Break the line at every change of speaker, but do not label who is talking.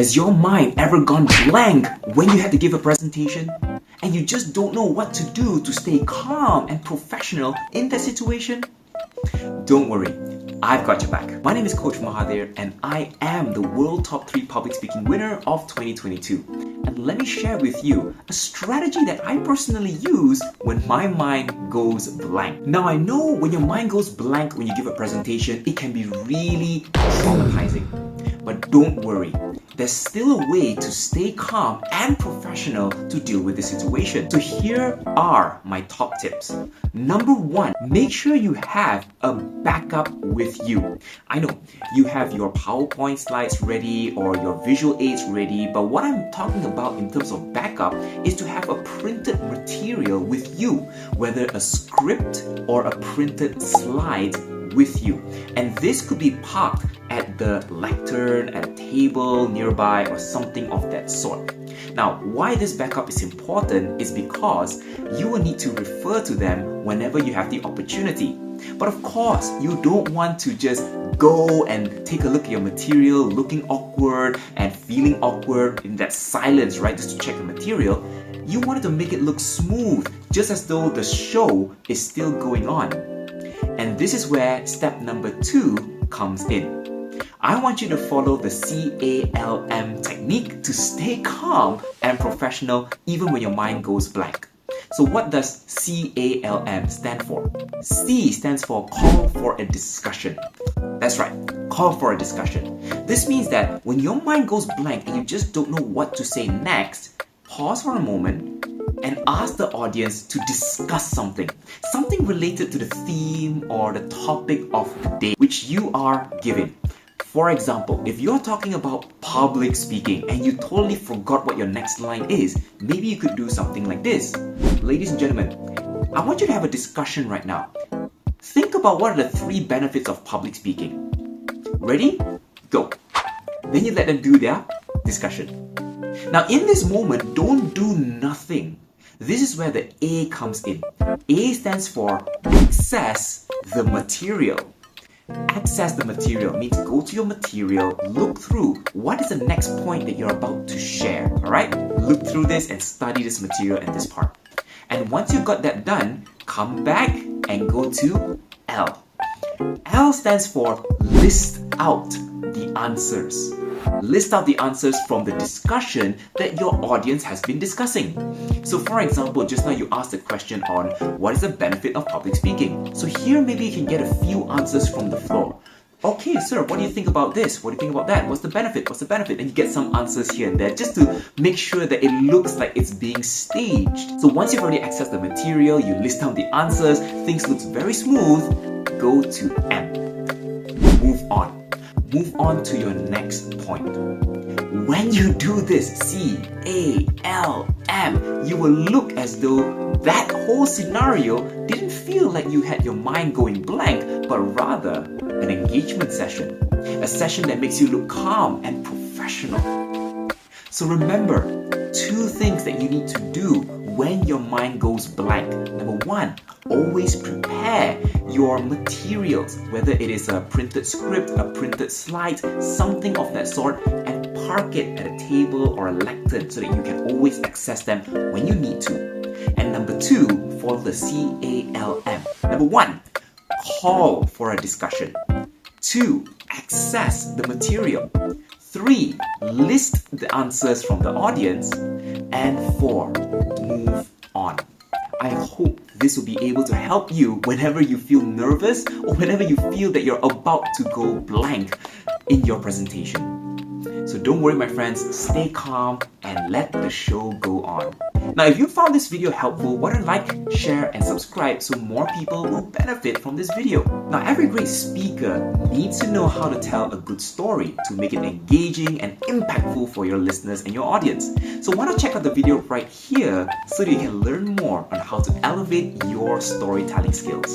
Has your mind ever gone blank when you had to give a presentation and you just don't know what to do to stay calm and professional in that situation? Don't worry, I've got your back. My name is Coach Mahathir and I am the World Top 3 Public Speaking winner of 2022. And let me share with you a strategy that I personally use when my mind goes blank. Now I know when your mind goes blank when you give a presentation, it can be really traumatizing. But don't worry, there's still a way to stay calm and professional to deal with the situation. So here are my top tips. Number 1, make sure you have a backup with you. I know you have your PowerPoint slides ready or your visual aids ready, but what I'm talking about in terms of backup is to have a printed material with you, whether a script or a printed slide with you. And this could be parked at the lectern, at a table nearby, or something of that sort. Now, why this backup is important is because you will need to refer to them whenever you have the opportunity. But of course, you don't want to just go and take a look at your material looking awkward and feeling awkward in that silence, right, just to check the material. You wanted to make it look smooth, just as though the show is still going on. And this is where step number 2 comes in. I want you to follow the CALM technique to stay calm and professional even when your mind goes blank. So what does CALM stand for? C stands for call for a discussion. That's right, call for a discussion. This means that when your mind goes blank and you just don't know what to say next, pause for a moment and ask the audience to discuss something related to the theme or the topic of the day which you are giving. For example, if you're talking about public speaking and you totally forgot what your next line is, maybe you could do something like this. Ladies and gentlemen, I want you to have a discussion right now. Think about what are the 3 benefits of public speaking. Ready? Go. Then you let them do their discussion. Now in this moment, don't do nothing. This is where the A comes in. A stands for access the material. Access the material means go to your material, look through what is the next point that you're about to share. Alright? Look through this and study this material and this part. And once you've got that done, come back and go to L. L stands for list out the answers. List out the answers from the discussion that your audience has been discussing. So for example, just now you asked a question on what is the benefit of public speaking. So here maybe you can get a few answers from the floor. Okay, sir, what do you think about this? What do you think about that? What's the benefit? What's the benefit? And you get some answers here and there just to make sure that it looks like it's being staged. So once you've already accessed the material, you list down the answers, things looks very smooth, go to M. Move on. Move on to your next point. When you do this, CALM, you will look as though that whole scenario didn't feel like you had your mind going blank, but rather an engagement session. A session that makes you look calm and professional. So remember, 2 things that you need to do when your mind goes blank. Number 1, always prepare your materials, whether it is a printed script, a printed slide, something of that sort, and park it at a table or a lectern so that you can always access them when you need to. And number 2, follow the CALM. Number 1, call for a discussion. 2, access the material. 3, list the answers from the audience. And 4, move on. I hope this will be able to help you whenever you feel nervous or whenever you feel that you're about to go blank in your presentation. So don't worry, my friends, stay calm and let the show go on. Now, if you found this video helpful, why don't like, share, and subscribe so more people will benefit from this video. Now, every great speaker needs to know how to tell a good story to make it engaging and impactful for your listeners and your audience. So why not check out the video right here so that you can learn more on how to elevate your storytelling skills.